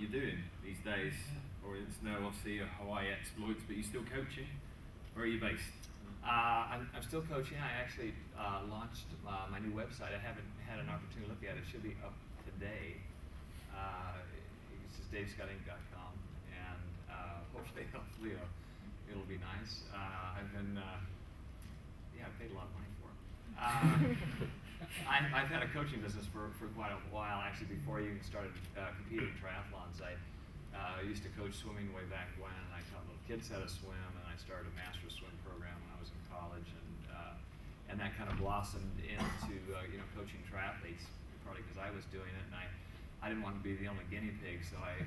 you're doing these days, or it's now obviously your Hawaii exploits, but you're still coaching? Where are you based? I'm still coaching. I actually launched my new website. I haven't had an opportunity to look at it. It should be up today. It's just davescottinc.com, and hopefully it'll be nice. I've been, I paid a lot of money for it. I've had a coaching business for quite a while, actually, before I even started competing in triathlons. I used to coach swimming way back when, and I taught little kids how to swim, and I started a master swim program when I was in college, and that kind of blossomed into coaching triathletes, partly because I was doing it, and I didn't want to be the only guinea pig, so I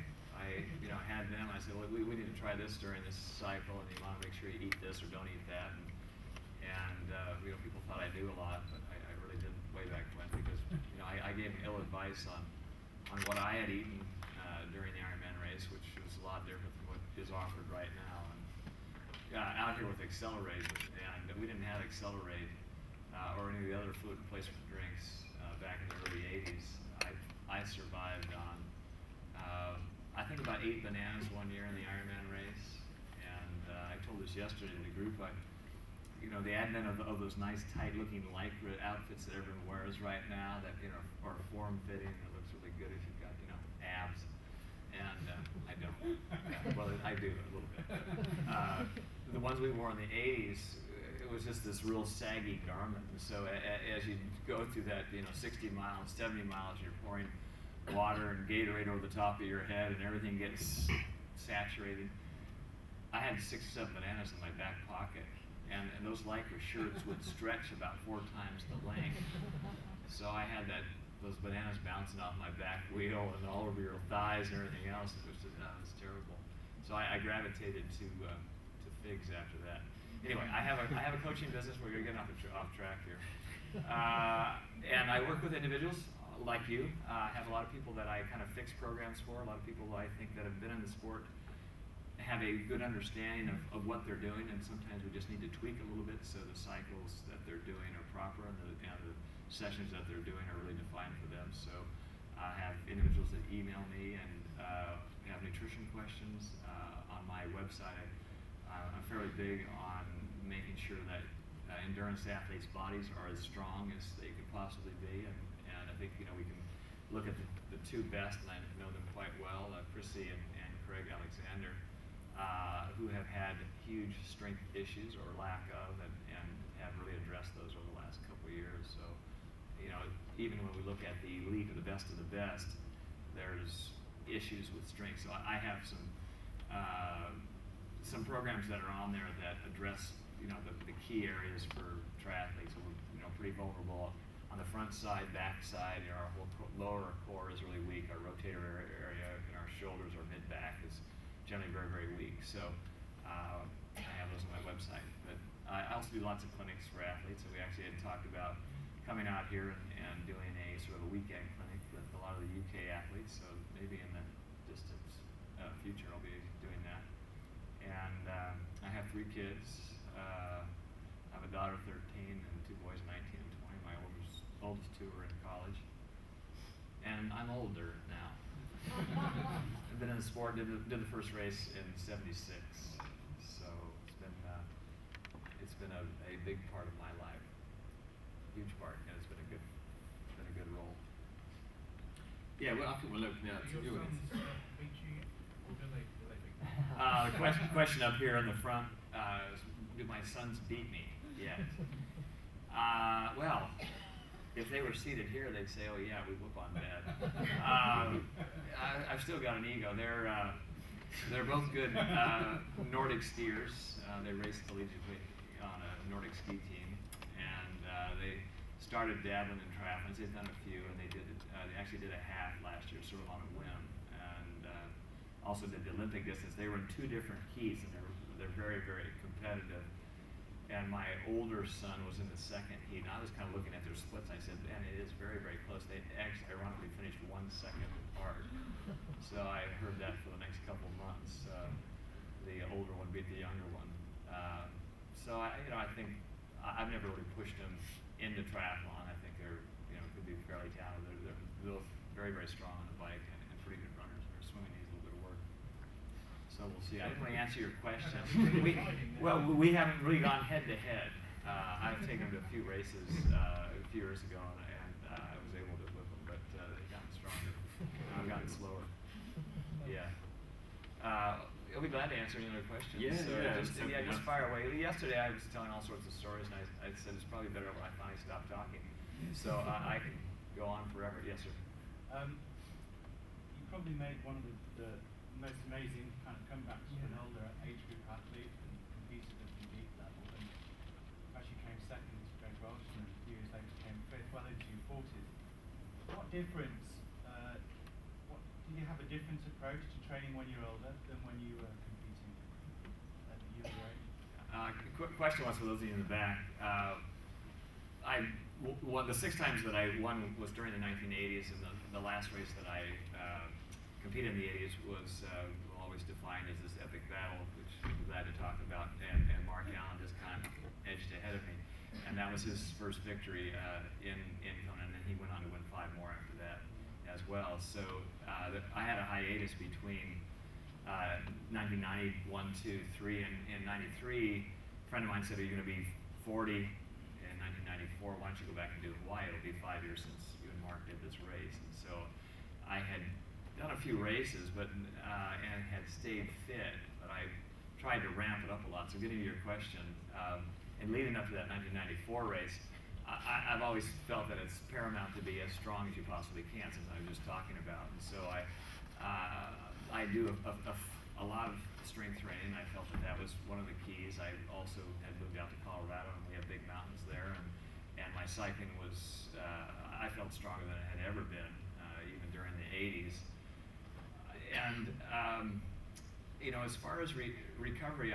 had them. I said, well, we need to try this during this cycle, and you want to make sure you eat this or don't eat that, and people thought I knew a lot, but I really didn't way back when, because I gave them ill advice on what I had eaten during the Ironman race, which was a lot different than what is offered right now. And out here with Accelerate, and we didn't have Accelerate or any of the other fluid replacement drinks back in the early 80s. I survived on, I think, about 8 bananas one year in the Ironman race. And I told this yesterday to the group, the advent of those nice, tight-looking Lycra outfits that everyone wears right now that are form-fitting, it looks really good if you've got abs. And I don't. Well, I do a little bit. The ones we wore in the 80s, it was just this real saggy garment. And so as you go through that, 60 miles, 70 miles, you're pouring water and Gatorade over the top of your head, and everything gets saturated. I had 6 or 7 bananas in my back pocket, and those Lycra shirts would stretch about 4 times the length. So I had those bananas bouncing off my back wheel and all over your thighs and everything else. It was terrible. So I gravitated to figs after that. Anyway, I have a coaching business. We're going to get off track here. And I work with individuals like you. I have a lot of people that I kind of fix programs for. A lot of people I think that have been in the sport have a good understanding of what they're doing, and sometimes we just need to tweak a little bit so the cycles that they're doing are proper, and the sessions that they're doing are really defined for them. So I have individuals that email me and have nutrition questions on my website. I'm fairly big on making sure that endurance athletes' bodies are as strong as they could possibly be, and I think we can look at the 2 best, and I know them quite well, Chrissy and Craig Alexander, who have had huge strength issues or lack of, and have really addressed those over the last couple of years. So even when we look at the elite of the best, there's issues with strength. So I have some programs that are on there that address the key areas for triathletes. So we're pretty vulnerable on the front side, back side. Our whole lower core is really weak. Our rotator area and our shoulders, our mid back is generally very, very weak. So I have those on my website. But I also do lots of clinics for athletes, and we actually had talked about coming out here and doing a sort of a weekend clinic with a lot of the UK athletes. So maybe in the distant future I'll be doing that. And I have 3 kids. I have a daughter 13 and 2 boys 19 and 20. My oldest 2 are in college. And I'm older now. I've been in the sport, did the first race in '76. So it's been a big part of my life. Huge part, and it's been a good role. Yeah, well, I think we'll open it up to you. The question up here in the front is, do my sons beat me yet? Well, if they were seated here, they'd say, "Oh yeah, we whoop on Dad." I've still got an ego. They're both good Nordic skiers. They race collegiately on a Nordic ski team, and they started dabbling in triathlons. They've done a few, and they actually did a half last year, sort of on a whim, and also did the Olympic distance. They were in 2 different heats, and they're very, very competitive. And my older son was in the 2nd heat, and I was kind of looking at their splits. I said, man, it is very, very close. They actually, ironically, finished 1 second apart. So I heard that for the next couple of months. The older one beat the younger one. So I think I've never really pushed them into triathlon. I think they're, could be fairly talented. They're both very, very strong on the bike and pretty good runners. They're swimming easily. So we'll see. I didn't really answer your question. We haven't really gone head to head. I've taken them to a few races a few years ago, and I was able to whip them, but they've gotten stronger. I've gotten slower. Yeah. I'll be glad to answer any other questions. Just fire away. Yesterday I was telling all sorts of stories, and I said it's probably better when I finally stop talking. So I can go on forever. Yes, sir. You probably made one of the most amazing kind of comebacks for an older age group athlete and competed at the elite level, and actually came second to Greg Welch, and a few years later came fifth, well into your 40s. What difference? Do you have a different approach to training when you're older than when you were competing at the younger age? Question was for those of you in the back. The 6 times that I won was during the 1980s, and the last race that I competed in the 80s was always defined as this epic battle, which I'm glad to talk about, and Mark Allen just kind of edged ahead of me. And that was his first victory in Kona, and then he went on to win 5 more after that as well. So I had a hiatus between 1990, 1, 2, 3, and in 93, a friend of mine said, "Are you going to be 40 in 1994? Why don't you go back and do Hawaii? It'll be 5 years since you and Mark did this race." And so I had done a few races, and had stayed fit, but I tried to ramp it up a lot. So getting to your question, and leading up to that 1994 race, I've always felt that it's paramount to be as strong as you possibly can, since I was just talking about. And so I do a lot of strength training. I felt that was one of the keys. I also had moved out to Colorado, and we have big mountains there, and my cycling was, I felt stronger than it had ever been, even during the 80s. And as far as recovery,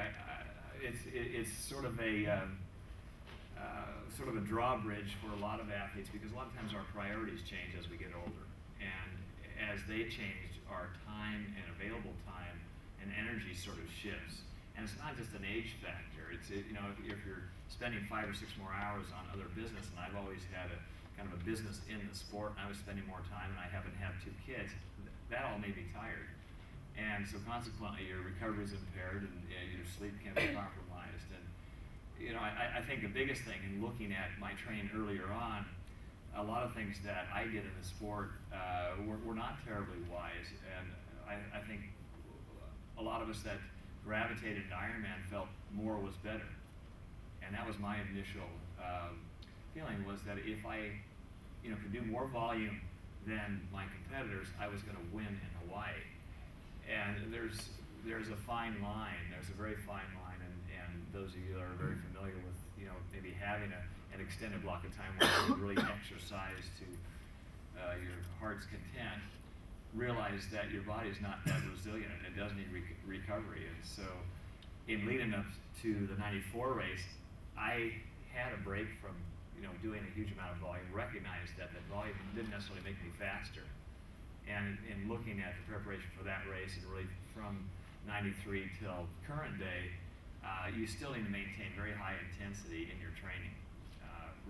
it's sort of a drawbridge for a lot of athletes, because a lot of times our priorities change as we get older, and as they change, our time and available time and energy sort of shifts. And it's not just an age factor. If you're spending 5 or 6 more hours on other business, and I've always had a kind of a business in the sport, and I was spending more time, and I happen to have 2 kids, that all made me tired. And so consequently, your recovery is impaired, and your sleep can be compromised. And I think the biggest thing in looking at my training earlier on, a lot of things that I did in the sport were not terribly wise. And I think a lot of us that gravitated to Ironman felt more was better. And that was my initial feeling, was that if I could do more volume than my competitors, I was going to win in Hawaii. And there's a fine line. There's a very fine line, and those of you that are very familiar with maybe having an extended block of time where you really exercise to your heart's content, realize that your body is not that resilient, and it does need recovery. And so, in leading up to the 94 race, I had a break from doing a huge amount of volume. Recognized that volume didn't necessarily make me faster. And in looking at the preparation for that race, and really from 93 till current day, you still need to maintain very high intensity in your training,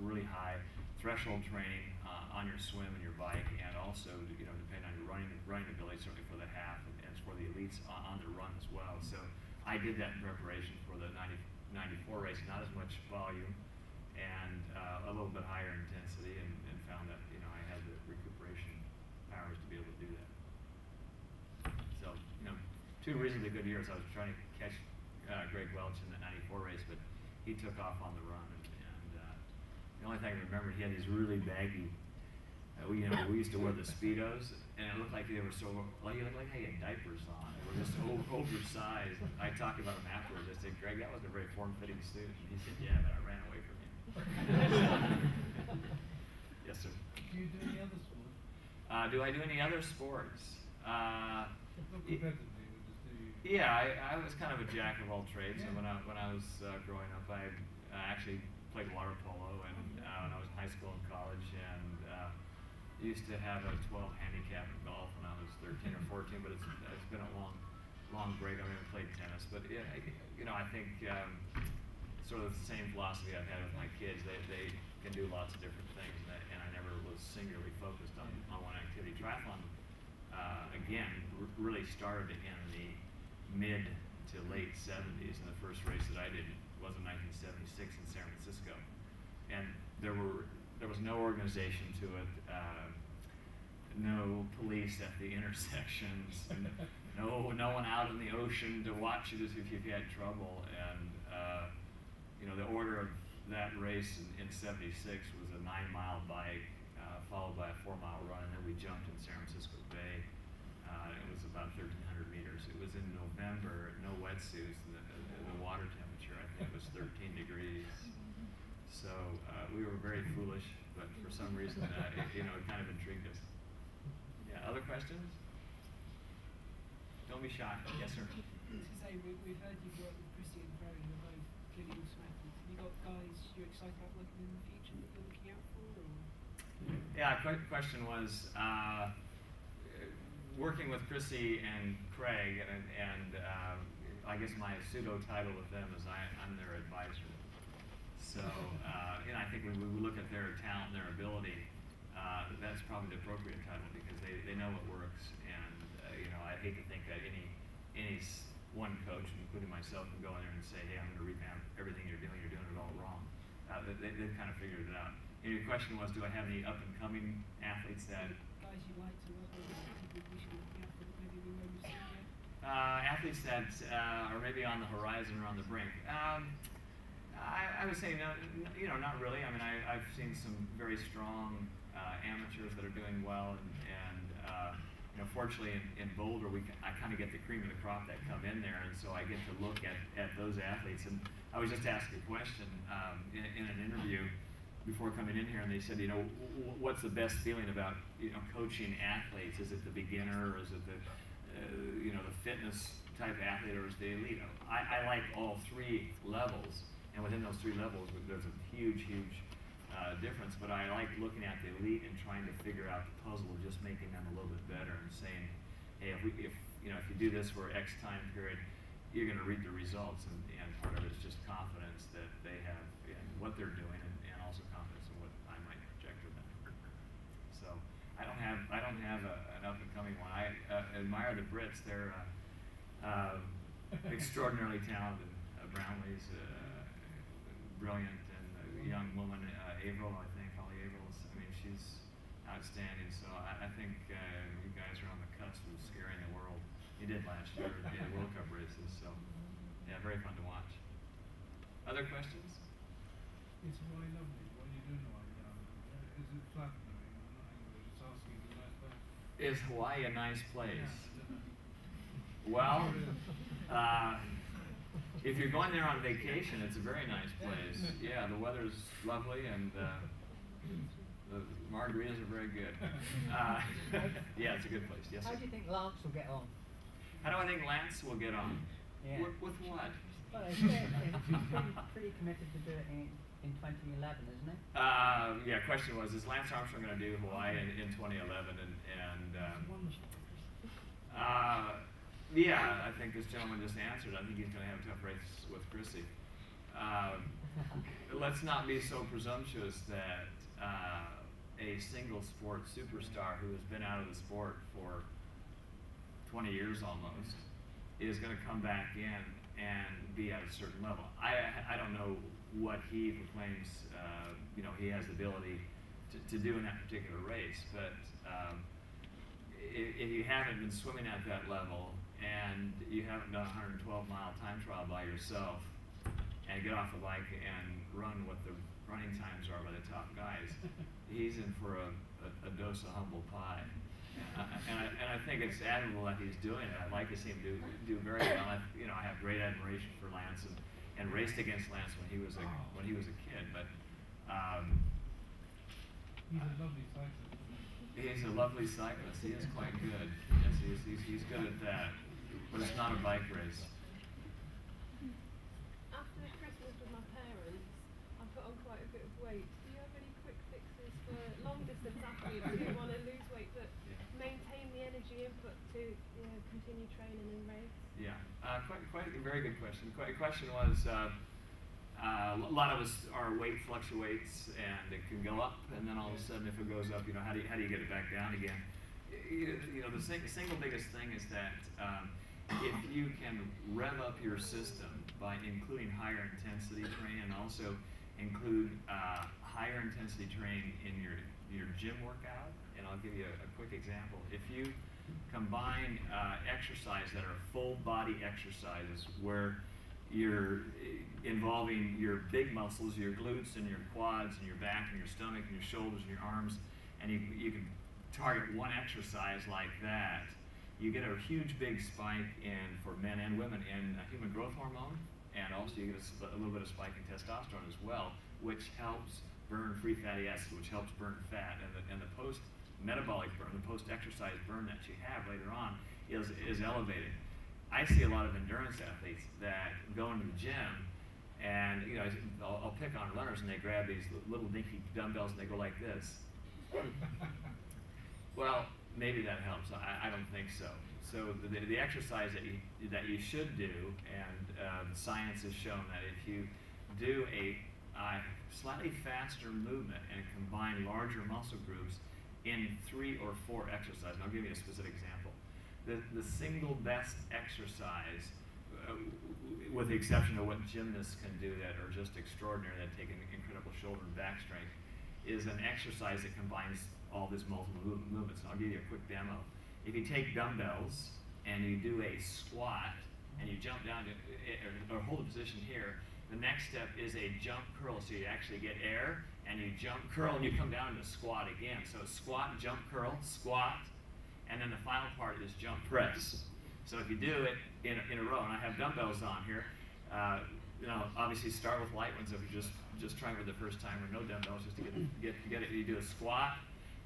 really high threshold training on your swim and your bike, and also depending on your running ability, certainly for the half, and for the elites on their run as well. So I did that in preparation for the 94 race, not as much volume, and a little bit higher intensity, and found that I had the recuperation powers to be able to do that. So 2 reasonably good years. I was trying to catch Greg Welch in the 94 race, but he took off on the run, and the only thing I remember, he had these really baggy, we used to wear the Speedos, and it looked like they were so, like you looked like how you had diapers on. They were just oversized. I talked about him afterwards. I said, "Greg, that wasn't a very form-fitting suit." And he said, "Yeah, but I ran away from him." Yes, sir. Do you do any other sports? Do I do any other sports? Not competitively, but just do you? Yeah, I was kind of a jack of all trades. And when I was growing up, I actually played water polo, and when I was in high school and college, and used to have a 12 handicap in golf when I was 13 or 14. But it's been a long break. I haven't played tennis, but I think sort of the same philosophy I've had with my kids. They can do lots of different things, and I never was singularly focused on one activity. Triathlon, again, really started in the mid to late 70s, and the first race that I did was in 1976 in San Francisco. And there was no organization to it, no police at the intersections, and no one out in the ocean to watch you if you had trouble. And you know, the order of that race in 76 was a 9-mile bike, followed by a 4-mile run, and then we jumped in San Francisco Bay. It was about 1,300 meters. It was in November, no wetsuits, and the water temperature, I think, was 13 degrees. So we were very foolish, but for some reason, it kind of intrigued us. Yeah, other questions? Don't be shy. Yes, sir. I was going to say, we've heard you've worked with Chrissy and Craig, who are both clearly awesome athletes. Have you got guys you're excited about working in the future that you're looking out for? Or? Yeah, question was, working with Chrissy and Craig, and I guess my pseudo title with them is I'm their advisor. So, I think when we look at their talent and their ability, that's probably the appropriate title, because they know what works. And I hate to think that any one coach, including myself, can go in there and say, hey, I'm going to revamp everything you're doing it all wrong. They've kind of figured it out. And your question was, do I have any up-and-coming athletes that... Guys you'd like to work with, people we should look out for, that maybe we won't see yet? Athletes that are maybe on the horizon or on the brink. I would say no, not really. I mean, I've seen some very strong amateurs that are doing well, and fortunately in Boulder, I kind of get the cream of the crop that come in there, and so I get to look at those athletes. And I was just asked a question in an interview before coming in here, and they said, what's the best feeling about coaching athletes? Is it the beginner, or is it the fitness type athlete, or is the elite? I like all three levels, and within those three levels, there's a huge difference. But I like looking at the elite and trying to figure out the puzzle of just making them a little bit better, and saying, hey, if you do this for X time period, you're going to reap the results. And part of it is just confidence that they have in what they're doing, and also confidence in what I might project for them. So I don't have an up and coming one. I admire the Brits. They're extraordinarily talented. Brownlee's brilliant, and a young woman, Averill, I think, Holly Averill's, I mean, she's outstanding. So I think you guys are on the cusp of scaring the world. You did last year at the World Cup races, so yeah, very fun to watch. Other questions? It's Hawaii lovely. What are you doing in Hawaii? Is it flattering? I'm not angry, just asking, is it a nice place? Is Hawaii a nice place? Yeah, well, if you're going there on vacation, it's a very nice place. Yeah, the weather's lovely, and the margaritas are very good. Yeah, it's a good place. Yes, How sir. do you think Lance will get on? How do I think Lance will get on? Yeah. With what? Well, he's pretty committed to do it in 2011, isn't he? Yeah, question was, is Lance Armstrong going to do Hawaii in 2011? Yeah, I think this gentleman just answered. I think he's going to have a tough race with Chrissy. Let's not be so presumptuous that a single sport superstar who has been out of the sport for 20 years almost is going to come back in and be at a certain level. I don't know what he proclaims he has the ability to do in that particular race, but if you haven't been swimming at that level, and you haven't done a 112-mile time trial by yourself, and get off the bike and run what the running times are by the top guys, he's in for a dose of humble pie. And I think it's admirable that he's doing it. I'd like to see him do very well. I have great admiration for Lance, and raced against Lance when he was a kid. But he's a lovely cyclist. He's a lovely cyclist. He is quite good. Yes, he's good at that. But it's not a bike race. After Christmas with my parents, I put on quite a bit of weight. Do you have any quick fixes for long distance athletes who want to lose weight but maintain the energy input to continue training and race? Yeah, quite a very good question. The question was, a lot of us, our weight fluctuates, and it can go up, and then all of a sudden, if it goes up, how do you get it back down again? The single biggest thing is that if you can rev up your system by including higher intensity training and also include higher intensity training in your gym workout, and I'll give you a quick example. If you combine exercise that are full body exercises where you're involving your big muscles, your glutes and your quads and your back and your stomach and your shoulders and your arms, and you can target one exercise like that, you get a huge big spike for men and women in human growth hormone, and also you get a little bit of spike in testosterone as well, which helps burn free fatty acids, which helps burn fat, and the post-metabolic burn, the post-exercise burn that you have later on is elevated. I see a lot of endurance athletes that go into the gym, and I'll pick on runners, and they grab these little dinky dumbbells and they go like this. Well, maybe that helps. I don't think so. So the exercise that you should do, and the science has shown that if you do a slightly faster movement and combine larger muscle groups in 3 or 4 exercises, and I'll give you a specific example. The single best exercise, with the exception of what gymnasts can do that are just extraordinary, that take an incredible shoulder and back strength, is an exercise that combines all these multiple movements. And I'll give you a quick demo. If you take dumbbells and you do a squat and you jump down or hold a position here, the next step is a jump curl. So you actually get air and you jump curl and you come down into squat again. So squat, jump curl, squat, and then the final part is jump press. So if you do it in a row, and I have dumbbells on here, obviously start with light ones if you're just trying for the first time, or no dumbbells, just to get it. You do a squat,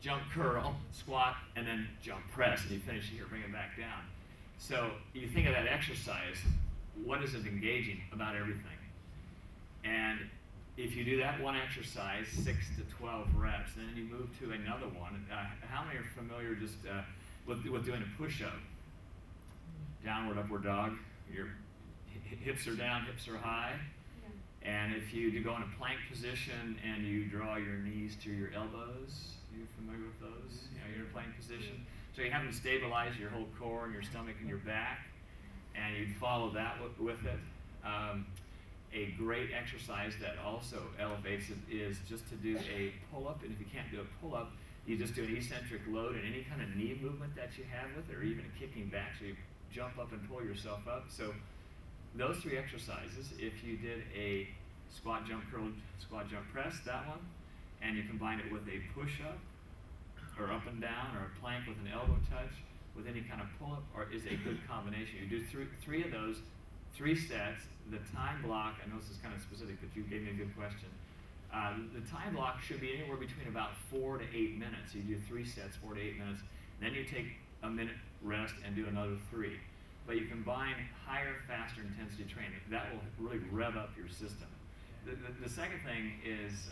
jump curl, squat, and then jump press, and you finish it here, bring it back down. So you think of that exercise, what is it engaging? About everything. And if you do that one exercise, 6 to 12 reps, and then you move to another one. How many are familiar just with doing a push-up? Downward, upward dog. Your hips are down, hips are high. Yeah. And if you go in a plank position and you draw your knees to your elbows, you familiar with those? You're in a plank position. So you have them stabilize your whole core and your stomach and your back, and you follow that with it. A great exercise that also elevates it is just to do a pull-up, and if you can't do a pull-up, you just do an eccentric load and any kind of knee movement that you have with it, or even kicking back, so you jump up and pull yourself up. So those 3 exercises, if you did a squat, jump, curl, squat, jump, press, that one, and you combine it with a push-up, or up and down, or a plank with an elbow touch, with any kind of pull-up, or is a good combination. You do three of those, 3 sets. The time block, I know this is kind of specific, but you gave me a good question. The time block should be anywhere between about 4 to 8 minutes. So you do 3 sets, 4 to 8 minutes. Then you take a minute rest and do another 3. But you combine higher, faster intensity training. That will really rev up your system. The second thing is,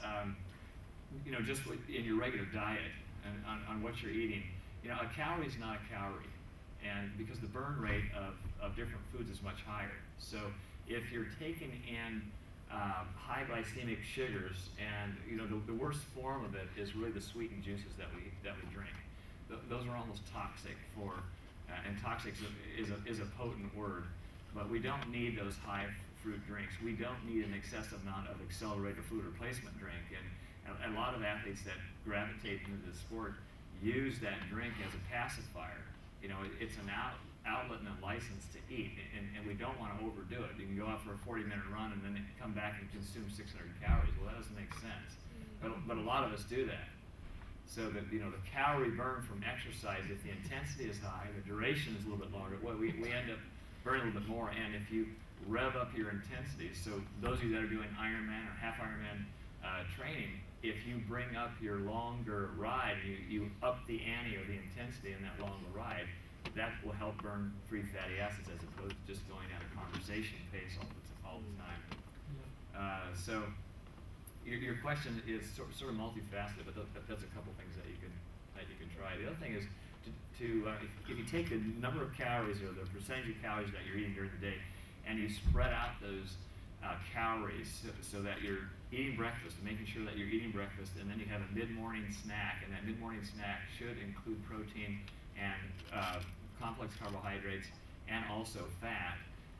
just in your regular diet and on what you're eating. A calorie is not a calorie, and because the burn rate of different foods is much higher. So if you're taking in high glycemic sugars, and the worst form of it is really the sweetened juices that we drink. Those are almost toxic and toxic is a potent word, but we don't need those high fruit drinks. We don't need an excessive amount of accelerated food replacement drink, and a lot of athletes that gravitate into the sport use that drink as a pacifier. It's an outlet and a license to eat, and we don't want to overdo it. You can go out for a 40-minute run and then come back and consume 600 calories. Well, that doesn't make sense. But a lot of us do that. So that the calorie burn from exercise, if the intensity is high, the duration is a little bit longer, well, we end up burning a little bit more. And if you rev up your intensity, so those of you that are doing Ironman or half Ironman training, if you bring up your longer ride, you up the ante or the intensity in that longer ride, that will help burn free fatty acids as opposed to just going at a conversation pace all the time. So your question is sort of multifaceted, but that's a couple things that you can try. The other thing is if you take the number of calories or the percentage of calories that you're eating during the day, and you spread out those calories so that you're eating breakfast, making sure that you're eating breakfast, and then you have a mid-morning snack, and that mid-morning snack should include protein and complex carbohydrates and also fat,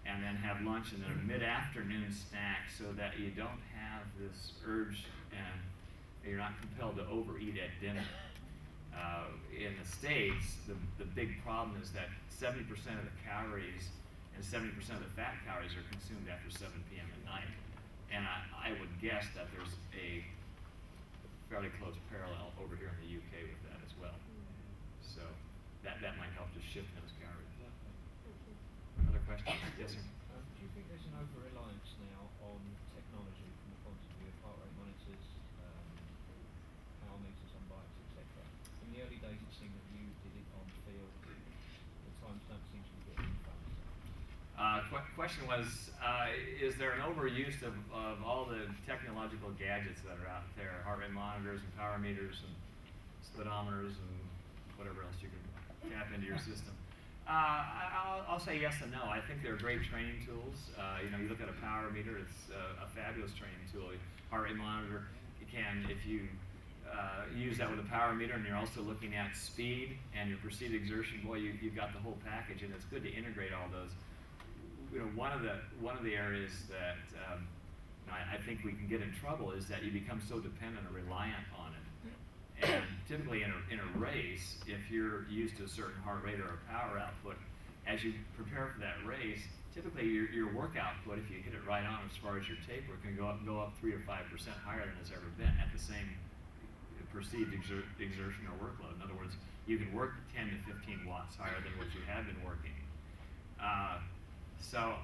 and then have lunch and then a mid-afternoon snack so that you don't have this urge and you're not compelled to overeat at dinner. In the States, the big problem is that 70% of the calories and 70% of the fat calories are consumed after 7 p.m. at night. And I would guess that there's a fairly close parallel over here in the UK with that as well. So that might help to shift those calories. Other questions? Yes, sir? Do you think there's an over-reliance now on technology from the point of view of heart rate monitors, power meters on bikes, etc.? In the early days, it seemed that you did it on field. The times don't seem to be getting faster. Question was, is there an overuse of all the technological gadgets that are out there, heart rate monitors and power meters and speedometers and whatever else you can tap into your system? I'll say yes and no. I think they're great training tools. You know, you look at a power meter, it's a fabulous training tool. Heart rate monitor, you can, if you use that with a power meter and you're also looking at speed and your perceived exertion, boy, you've got the whole package, and it's good to integrate all those. You know, one of the areas that I think we can get in trouble is that you become so dependent or reliant on it. And typically in a race, if you're used to a certain heart rate or a power output, as you prepare for that race, typically your work output, if you hit it right on as far as your taper, can go up 3 or 5% higher than it's ever been at the same perceived exertion or workload. In other words, you can work 10 to 15 watts higher than what you have been working. So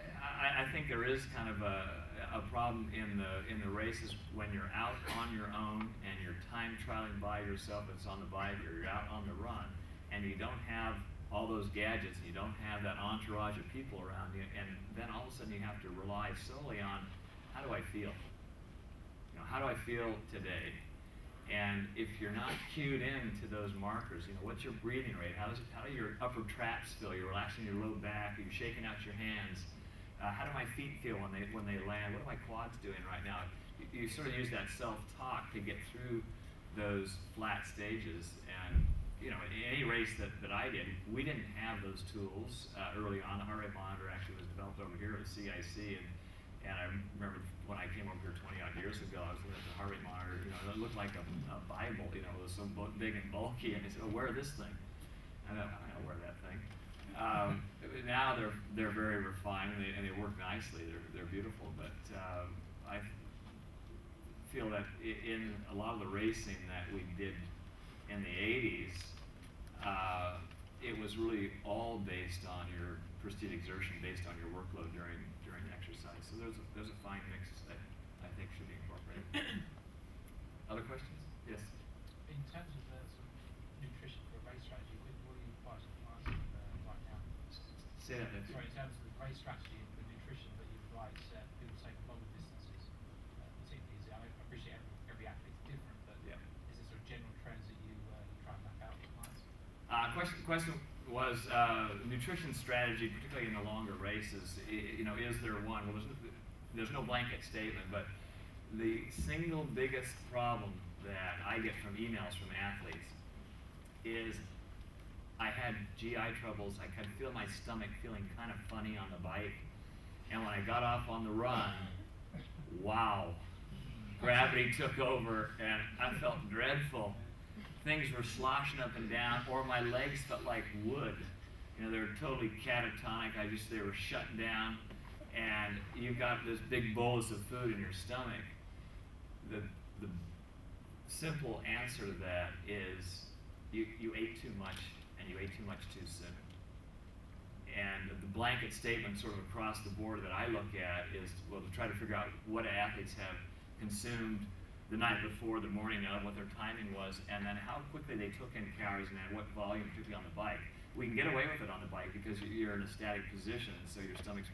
I think there is kind of a problem in the races when you're out on your own and you're time trialing by yourself. It's on the bike or you're out on the run, and you don't have all those gadgets, and you don't have that entourage of people around you, and then all of a sudden you have to rely solely on how do I feel? You know, how do I feel today? And if you're not cued in to those markers, you know, what's your breathing rate? How do your upper traps feel? You're relaxing your low back. Are you shaking out your hands? How do my feet feel when they land? What are my quads doing right now? You sort of use that self-talk to get through those flat stages. And you know, in any race that I did, we didn't have those tools early on. The heart rate monitor actually was developed over here at CIC, and I remember when I came over here 20 odd years ago, I was looking at the heart rate monitor. You know, it looked like a Bible. You know, it was so big and bulky, and they said, "Oh, wear this thing." I don't wear that thing. Now they're very refined and they work nicely. They're beautiful, but I feel that in a lot of the racing that we did in the 80s, it was really all based on your perceived exertion, based on your workload during exercise. So there's a fine mix that I think should be incorporated. Other questions? Yes. In terms of the sort of nutrition for a race strategy, what are you advising clients right now? Say that again. Sorry, in terms of the race strategy and the nutrition that you advise people to take longer distances, particularly, I appreciate every athlete's different, but yeah. Is there sort of general trends that you try and map out with clients? Question was nutrition strategy, particularly in the longer races. You know, is there one? Well, there's no blanket statement, but the single biggest problem that I get from emails from athletes is I had GI troubles. I could feel my stomach feeling kind of funny on the bike, and when I got off on the run, wow, gravity took over, and I felt dreadful. Things were sloshing up and down, or my legs felt like wood. You know, they were totally catatonic. They were shut down, and you've got this big bolus of food in your stomach. The simple answer to that is you ate too much, and you ate too much too soon. And the blanket statement sort of across the board that I look at is, well, to try to figure out what athletes have consumed the night before, the morning of, what their timing was, and then how quickly they took in calories and at what volume, particularly on the bike. We can get away with it on the bike because you're in a static position, so your stomach's,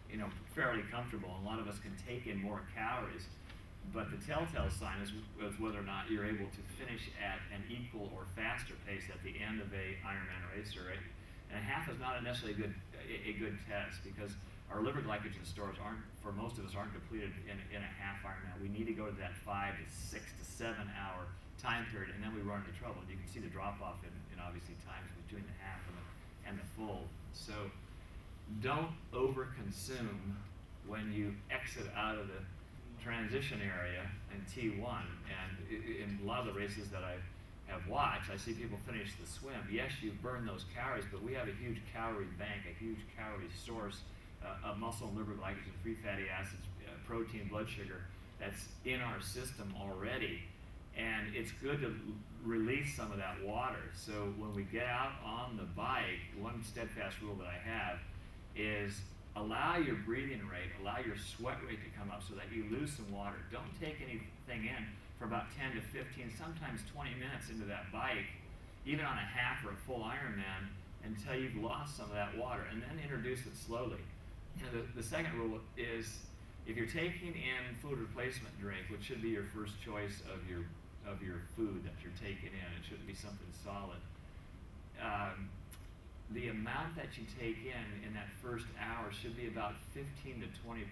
you know, fairly comfortable. A lot of us can take in more calories, but the telltale sign is whether or not you're able to finish at an equal or faster pace at the end of a Ironman race, right? And a half is not necessarily a good test because our liver glycogen stores for most of us, aren't depleted in a half Ironman. We need to go to that 5 to 6 to 7 hour time period, and then we run into trouble. And you can see the drop off in obviously times between the half and the full. So don't overconsume when you exit out of the transition area in T1. And in a lot of the races that I have watched, I see people finish the swim. Yes, you burn those calories, but we have a huge calorie bank, a huge calorie source of muscle and liver glycogen, free fatty acids, protein, blood sugar that's in our system already. And it's good to release some of that water. So when we get out on the bike, one steadfast rule that I have is allow your breathing rate, allow your sweat rate to come up so that you lose some water. Don't take anything in for about 10 to 15, sometimes 20 minutes into that bike, even on a half or a full Ironman, until you've lost some of that water, and then introduce it slowly. And the second rule is, if you're taking in food replacement drink, which should be your first choice of your food that you're taking in, it shouldn't be something solid. The amount that you take in that first hour should be about 15 to 20%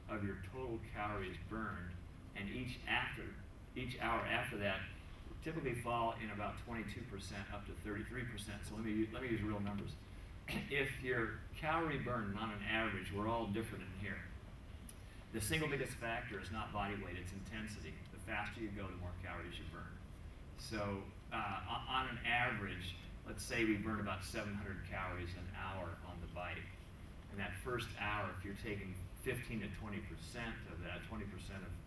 of your total calories burned, and each hour after that typically fall in about 22% up to 33%. So let me use real numbers. If your calorie burn on an average, we're all different in here. The single biggest factor is not body weight, it's intensity. The faster you go, the more calories you burn. So on an average, let's say we burn about 700 calories an hour on the bike. In that first hour, if you're taking 15 to 20% of that, 20%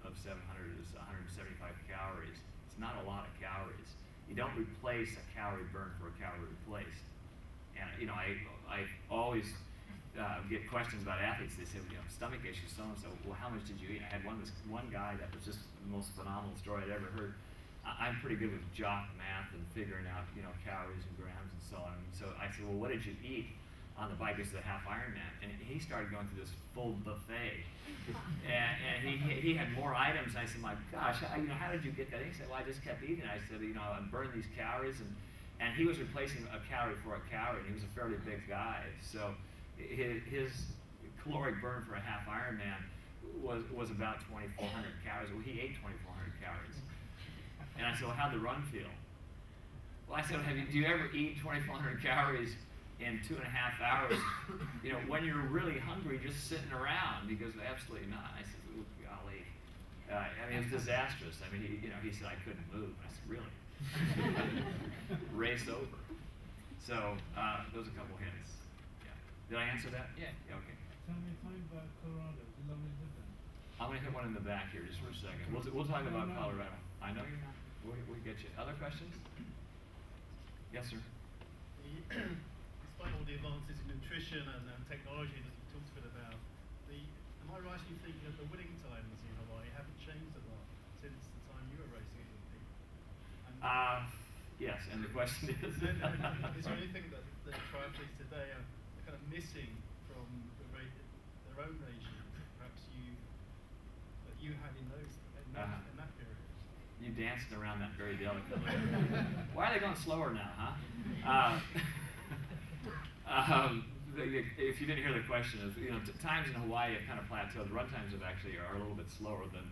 of 700 is 175 calories. It's not a lot of calories. You don't replace a calorie burn for a calorie replaced. And I always get questions about athletes. They say, stomach issues, so-and-so. Well, how much did you eat? I had one guy that was just the most phenomenal story I'd ever heard. I'm pretty good with jock math and figuring out, calories and grams and so on. So I said, well, what did you eat on the bike? This is a half Ironman. And he started going through this full buffet. and he had more items. And I said, my gosh, how did you get that? And he said, well, I just kept eating. I said, I'm burning these calories. And he was replacing a calorie for a calorie. And he was a fairly big guy. So his caloric burn for a half Ironman was about 2,400 calories. Well, he ate 2,400 calories. And I said, well, how'd the run feel? Well, I said, do you ever eat 2,400 calories in 2.5 hours? When you're really hungry, just sitting around? He goes, absolutely not. I said, oh, golly. It was disastrous. He said I couldn't move. I said, really? Race over. So those are a couple hints. Yeah. Did I answer that? Yeah. Okay. Tell me about Colorado. Is it lovely different? I'm going to hit one in the back here just for a second. We'll talk about Colorado. I know you're not. We'll get you. Other questions? Yes, sir. Despite all the advances in nutrition and technology that you talked a bit about, am I right in thinking that the winning times in Hawaii haven't changed a lot since the time you were racing with people? Yes, and the question is? Is there anything that triathletes today are kind of missing from their own nations, perhaps that you had in that period? You danced around that very delicately. Why are they going slower now, huh? If you didn't hear the question, times in Hawaii have kind of plateaued. The run times are a little bit slower than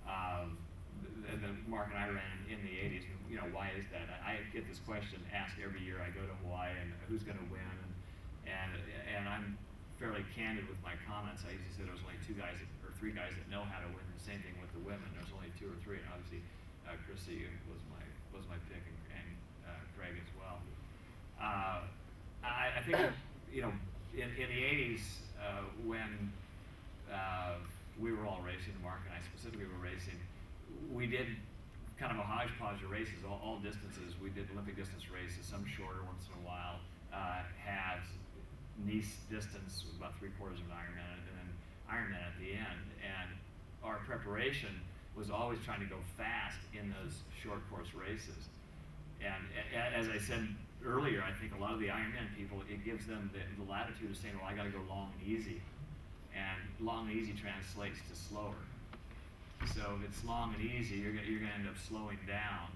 the mark and I ran in the 80s. Why is that? I get this question asked every year I go to Hawaii, and who's going to win? And I'm fairly candid with my comments. I usually say there was only 2 guys or 3 guys that know how to win. The same thing with the women. There's only 2 or 3, and obviously Chrissy was my pick, and Craig as well. I think in the 80s when we were all racing, Mark and I specifically were racing, we did kind of a hodgepodge of races, all distances. We did Olympic distance races, some shorter once in a while. Had Nice distance was about 3/4 of an Ironman, and then Ironman at the end. And our preparation was always trying to go fast in those short course races. And as I said earlier, I think a lot of the Ironman people, it gives them the latitude of saying, well, I got to go long and easy. And long and easy translates to slower. So if it's long and easy, you're going to end up slowing down.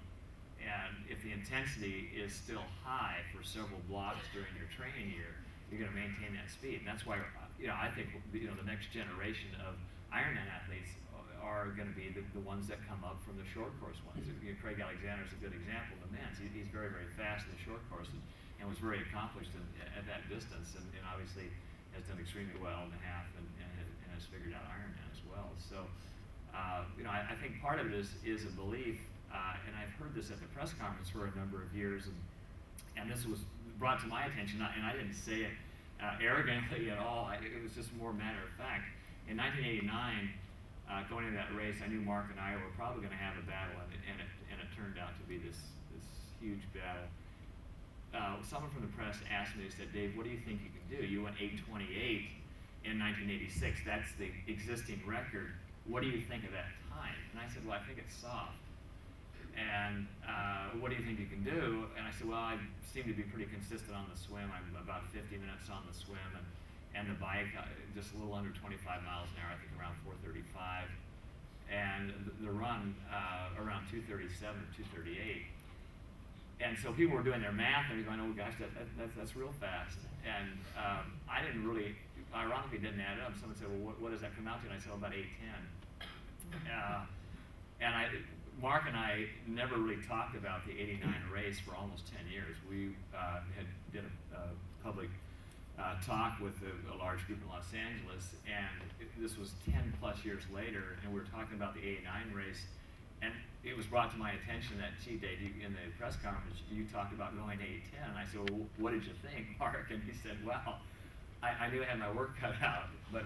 And if the intensity is still high for several blocks during your training year, you're going to maintain that speed. And that's why I think the next generation of Ironman athletes are going to be the ones that come up from the short course ones. Craig Alexander is a good example. The men's, he's very, very fast in the short courses, and was very accomplished at that distance, and obviously has done extremely well in the half and has figured out Ironman as well. So, you know, I think part of it is a belief, and I've heard this at the press conference for a number of years, and this was brought to my attention, and I didn't say it arrogantly at all. It was just more matter of fact. In 1989, going into that race, I knew Mark and I were probably going to have a battle, and it turned out to be this huge battle. Someone from the press asked me, they said, Dave, what do you think you can do? You went 8:28 in 1986. That's the existing record. What do you think of that time? And I said, well, I think it's soft. And what do you think you can do? And I said, well, I seem to be pretty consistent on the swim. I'm about 50 minutes on the swim, and the bike, just a little under 25 miles an hour, I think around 4:35. And the run, around 2:37 or 2:38. And so people were doing their math, and they're going, oh gosh, that's real fast. And I didn't really, ironically didn't add it up. Someone said, well, what does that come out to? And I said, well, about 8:10. And Mark and I never really talked about the '89 race for almost 10 years. We did a public talk with a large group in Los Angeles, and this was 10 plus years later, and we were talking about the '89 race, and it was brought to my attention that, gee, Dave, in the press conference, you talked about going 8:10, and I said, well, what did you think, Mark? And he said, well, I knew I had my work cut out, but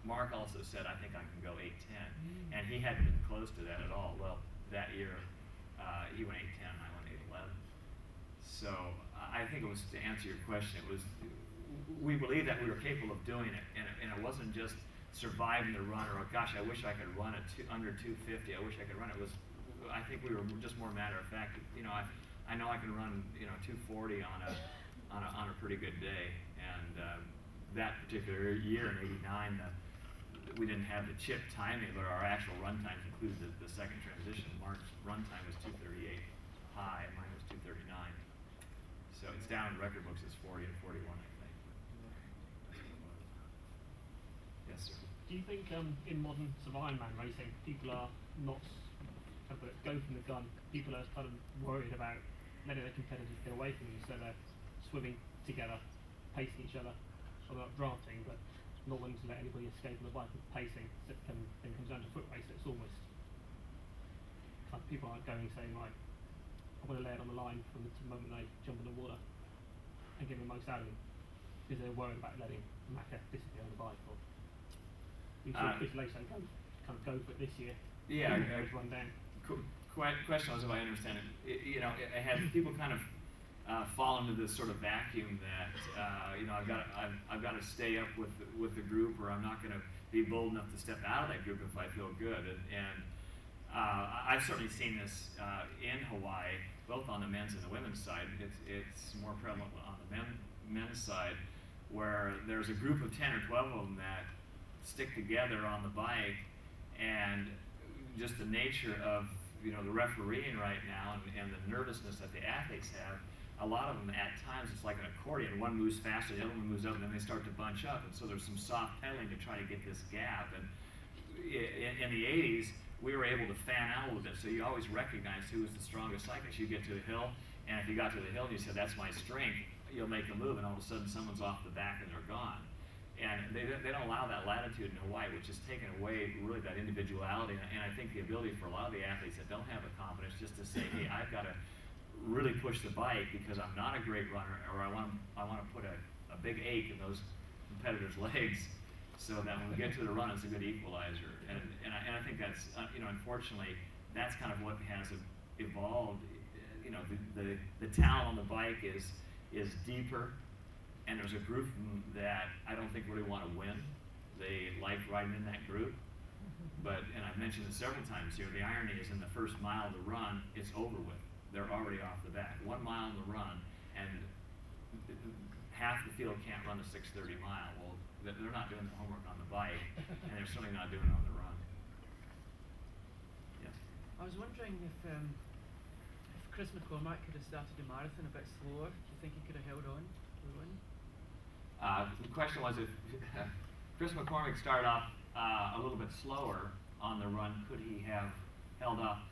Mark also said, I think I can go 8:10, and he hadn't been close to that at all. Well, that year, he went 8:10, and I went 8:11. So I think it was, to answer your question, it was, we believed that we were capable of doing it, and it wasn't just surviving the run, or gosh, I wish I could run at under 250. I wish I could run. It was, I think we were just more matter of fact. You know, I know I can run, you know, 240 on a pretty good day, and that particular year in '89, we didn't have the chip timing, but our actual run times included the second transition. Mark's run time was 2:38 high, and mine was 2:39. So it's down in record books as 40 and 41, I think. Yes, sir. Do you think in modern sort of Ironman racing, people are not go from the gun? People are kind of worried about letting their competitors get away from you, so they're swimming together, pacing each other, or not drafting, but not wanting to let anybody escape on the bike with pacing. That then comes down to foot race. It's almost kind of people aren't going saying, right, I want to lay it on the line from the moment they jump in the water and get the most out of it, because they're worried about letting Macca disappear on the bike. Or Chris Laso kind of go for it this year. Yeah, run down. Question was, if I understand it, you know, have people kind of fall into this sort of vacuum that you know, I've got to stay up with the group, or I'm not going to be bold enough to step out of that group if I feel good. And I've certainly seen this in Hawaii, both on the men's and the women's side. It's more prevalent on the men's side, where there's a group of 10 or 12 of them that stick together on the bike, and just the nature of, you know, the refereeing right now and the nervousness that the athletes have, a lot of them at times it's like an accordion. One moves faster, the other one moves up, and then they start to bunch up, and so there's some soft pedaling to try to get this gap. And in the 80s, we were able to fan out a little bit, so you always recognize who was the strongest cyclist. You get to the hill, and if you got to the hill and you said, that's my strength, you'll make a move, and all of a sudden someone's off the back and they're gone. And they don't allow that latitude in Hawaii, which has taken away really that individuality, and I think the ability for a lot of the athletes that don't have the confidence just to say, hey, I've got to really push the bike because I'm not a great runner, or I want to put a big ache in those competitors' legs, so that when we get to the run, it's a good equalizer. And I think that's, you know, unfortunately, that's kind of what has evolved. You know, the talent on the bike is deeper, and there's a group that I don't think really want to win. They like riding in that group, and I've mentioned it several times here, the irony is in the first mile of the run, it's over with. They're already off the back. 1 mile in the run, and half the field can't run a 6:30 mile. Well, they're not doing the homework on the bike, and they're certainly not doing it on the run. Yes? I was wondering if Chris McCormack could have started the marathon a bit slower, do you think he could have held on to the run? The question was, if Chris McCormack started off a little bit slower on the run, could he have held up?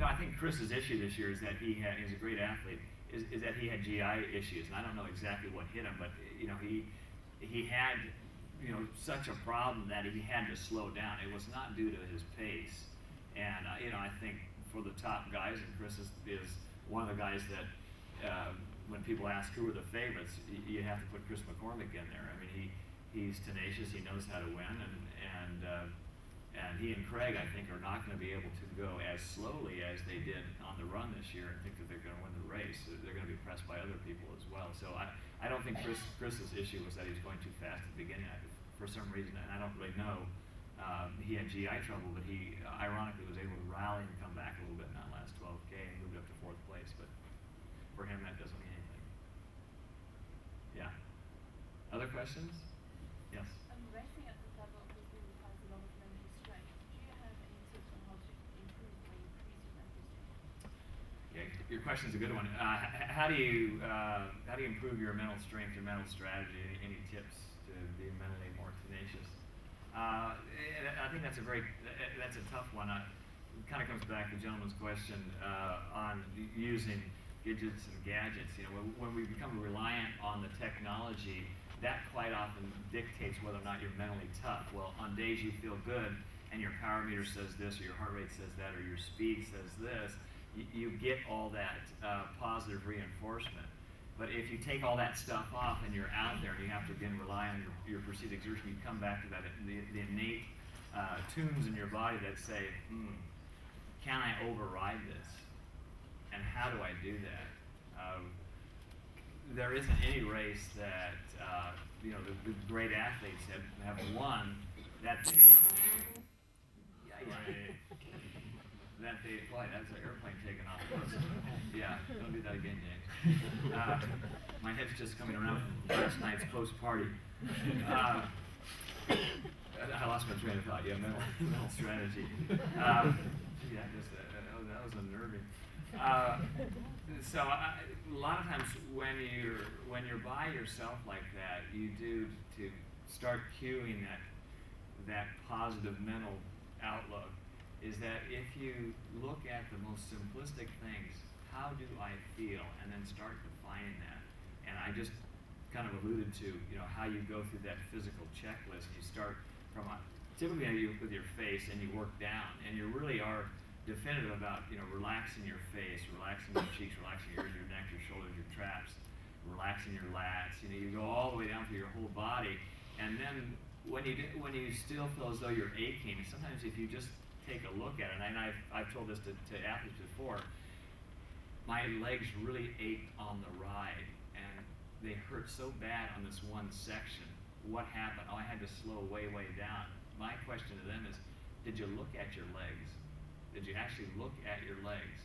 I think Chris's issue this year is that he's a great athlete, is that he had GI issues, and I don't know exactly what hit him, but he had such a problem that he had to slow down. It was not due to his pace, and I think for the top guys, and Chris is one of the guys that when people ask who are the favorites, you have to put Chris McCormick in there. I mean, he's tenacious, he knows how to win, and he and Craig, I think, are not going to be able to go as slowly as they did on the run this year and think that they're going to win the race. They're going to be pressed by other people as well. So I don't think Chris's issue was that he was going too fast at the beginning. For some reason, and I don't really know, he had GI trouble, but he ironically was able to rally and come back a little bit in that last 12K and moved up to 4th place. But for him, that doesn't mean anything. Yeah. Other questions? Yes. Racing at this level obviously requires a lot of mental strength. Do you have any tips on how to improve or increase your mental strength? Yeah, your question's a good one. How do you improve your mental strength, your mental strategy? Any tips to be mentally more tenacious? I think that's a tough one. It kind of comes back to the gentleman's question on using gadgets and gadgets. When we become reliant on the technology, that quite often dictates whether or not you're mentally tough. Well, on days you feel good and your power meter says this, or your heart rate says that, or your speed says this, you get all that positive reinforcement. But if you take all that stuff off and you're out there and you have to again rely on your perceived exertion, you come back to that the innate tunes in your body that say, can I override this? And how do I do that? There isn't any race that the great athletes have won that they fly. That's an airplane taking off. Yeah, don't do that again, James. My head's just coming around from last night's post-party. I lost my train of thought. Yeah, mental strategy. Yeah, that was unnerving. So a lot of times when you're by yourself like that, you do to start cueing that positive mental outlook. Is that if you look at the most simplistic things, how do I feel, and then start defining that. And I just kind of alluded to how you go through that physical checklist. You start from typically with your face, and you work down, and you really are definitive about relaxing your face, relaxing your cheeks, relaxing your ears, your neck, your shoulders, your traps, relaxing your lats. You go all the way down through your whole body, and then when you still feel as though you're aching, sometimes if you just take a look at it, and I've told this to athletes before, my legs really ached on the ride, and they hurt so bad on this one section. What happened? I had to slow way down. My question to them is, did you look at your legs? Did you actually look at your legs?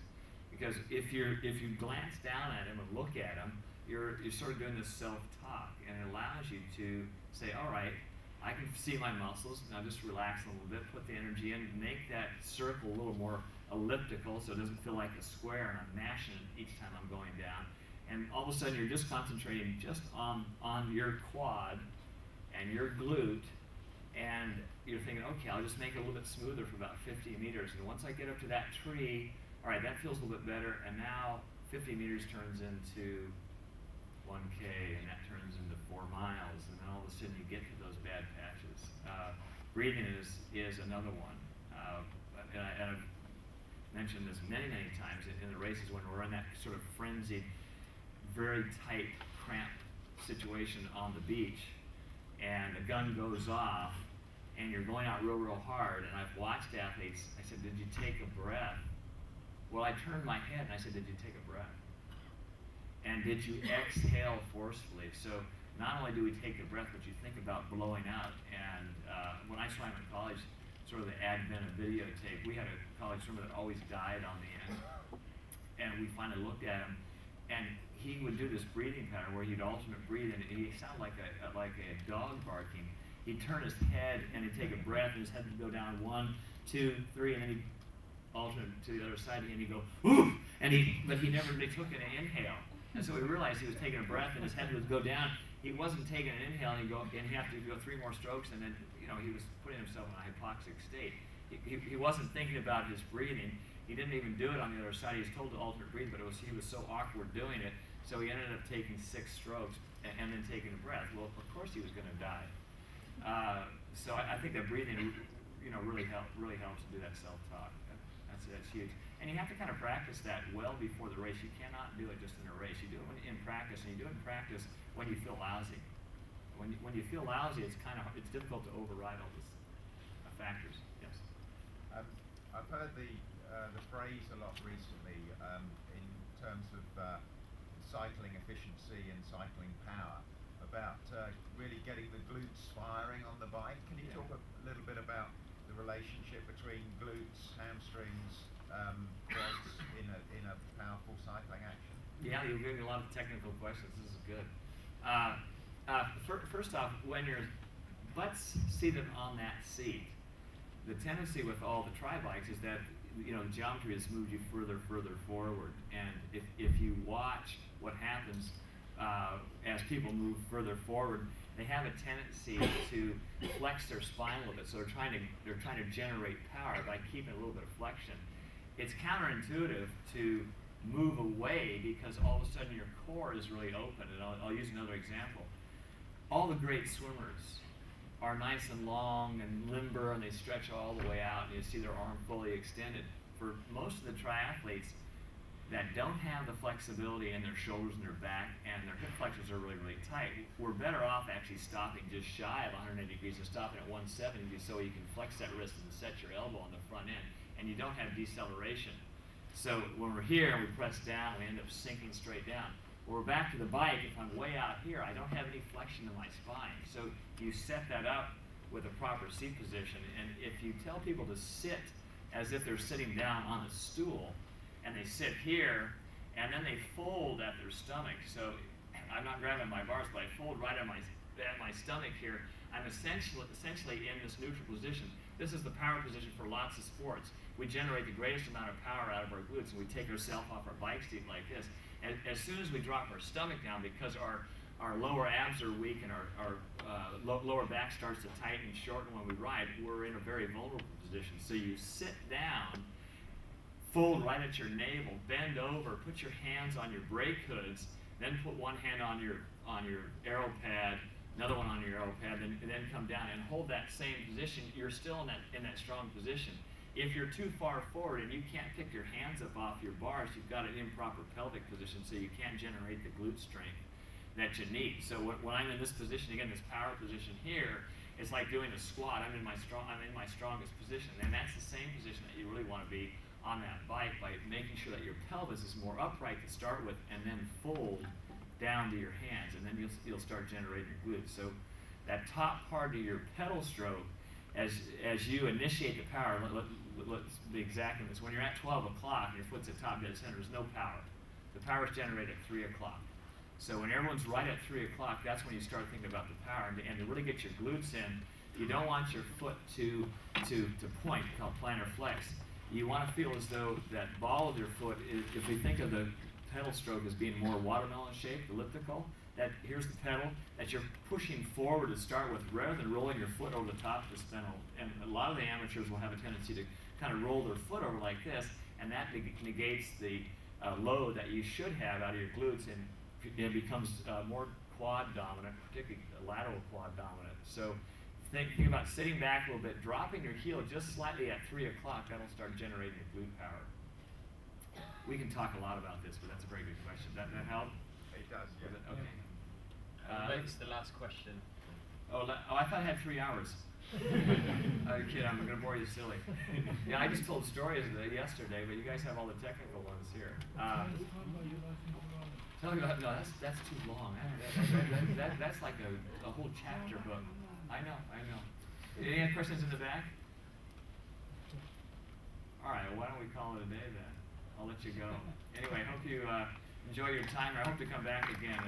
Because if you glance down at them and look at them, you're sort of doing this self-talk, and it allows you to say, all right, I can see my muscles, now just relax a little bit, put the energy in, make that circle a little more elliptical so it doesn't feel like a square, and I'm mashing it each time I'm going down. And all of a sudden you're just concentrating just on your quad and your glute, and you're thinking, okay, I'll just make it a little bit smoother for about 50 meters. And once I get up to that tree, all right, that feels a little bit better, and now 50 meters turns into 1K, and that turns into 4 miles, and then all of a sudden you get to those bad patches. Breathing is another one. And I've mentioned this many times in the races when we're in that sort of frenzied, very tight, cramped situation on the beach, and the gun goes off, and you're going out real hard, and I've watched athletes, I said, did you take a breath? Well, I turned my head and I said, did you take a breath? And did you exhale forcefully? So not only do we take a breath, but you think about blowing out. And when I swam in college, sort of the advent of videotape, we had a college swimmer that always died on the end. And we finally looked at him, and he would do this breathing pattern where he'd alternate breathe, and he sounded like a dog barking. He'd turn his head and he'd take a breath, and his head would go down 1, 2, 3, and then he'd alternate to the other side, and he'd go, ooh! But he never really took an inhale. And so we realized he was taking a breath, and his head would go down. He wasn't taking an inhale, and he'd have to go 3 more strokes, and then he was putting himself in a hypoxic state. He wasn't thinking about his breathing. He didn't even do it on the other side. He was told to alternate breathe, but he was so awkward doing it, so he ended up taking 6 strokes and then taking a breath. Well, of course he was going to die. So I think that breathing, really helps to do that self-talk. That's huge. And you have to kind of practice that well before the race. You cannot do it just in a race. You do it in practice, and you do it in practice when you feel lousy. When you feel lousy, it's difficult to override all these factors. Yes. I've heard the phrase a lot recently in terms of cycling efficiency and cycling power, about really getting the glutes firing on the bike. Can you talk a little bit about the relationship between glutes, hamstrings, quads in a powerful cycling action? Yeah, you're getting a lot of technical questions. This is good. First off, when your butt's seated on that seat, the tendency with all the tri-bikes is that the geometry has moved you further forward, and if you watch what happens as people move further forward, they have a tendency to flex their spine a little bit. So they're trying to generate power by keeping a little bit of flexion. It's counterintuitive to move away because all of a sudden your core is really open. And I'll use another example. All the great swimmers are nice and long and limber, and they stretch all the way out, and you see their arm fully extended. For most of the triathletes that don't have the flexibility in their shoulders and their back, and their hip flexors are really tight, we're better off actually stopping just shy of 180 degrees and stopping at 170 so you can flex that wrist and set your elbow on the front end, and you don't have deceleration. So when we're here and we press down, we end up sinking straight down. When we're back to the bike, if I'm way out here, I don't have any flexion in my spine. So you set that up with a proper seat position, and if you tell people to sit as if they're sitting down on a stool, and they sit here, and then they fold at their stomach. So I'm not grabbing my bars, but I fold right at my stomach here. I'm essentially in this neutral position. This is the power position for lots of sports. We generate the greatest amount of power out of our glutes, and we take ourselves off our bike seat like this. And as soon as we drop our stomach down, because our lower abs are weak and our lower back starts to tighten and shorten when we ride, we're in a very vulnerable position. So you sit down, fold right at your navel, bend over, put your hands on your brake hoods, then put one hand on your aero pad, another one on your aero pad, and then come down and hold that same position. You're still in that strong position. If you're too far forward and you can't pick your hands up off your bars, you've got an improper pelvic position, so you can't generate the glute strength that you need. So when I'm in this position, again, this power position here, it's like doing a squat. I'm in my strongest position, and that's the same position that you really want to be on that bike, by making sure that your pelvis is more upright to start with, and then fold down to your hands, and then you'll start generating your glutes. So that top part of your pedal stroke, as you initiate the power, let's be exact on this. When you're at 12 o'clock and your foot's at top dead center, there's no power. The power is generated at 3 o'clock. So when everyone's right at 3 o'clock, that's when you start thinking about the power. And to really get your glutes in, you don't want your foot to point, called plantar flex. You want to feel as though that ball of your foot is, if we think of the pedal stroke as being more watermelon shaped, elliptical, that here's the pedal, that you're pushing forward to start with rather than rolling your foot over the top of the spindle. And a lot of the amateurs will have a tendency to kind of roll their foot over like this, and that negates the load that you should have out of your glutes, and it becomes more quad dominant, particularly lateral quad dominant. So think about sitting back a little bit, dropping your heel just slightly at 3 o'clock. That'll start generating your glute power. We can talk a lot about this, but that's a very good question. That help? It does, yeah. Okay. That's the last question. I thought I had 3 hours. Kid, I'm going to bore you silly. Yeah, I just told stories yesterday, but you guys have all the technical ones here. Tell me about, no, that's too long. That's like a whole chapter book. I know. Any other questions in the back? All right, well, why don't we call it a day then? I'll let you go. Anyway, I hope you enjoy your time. I hope to come back again.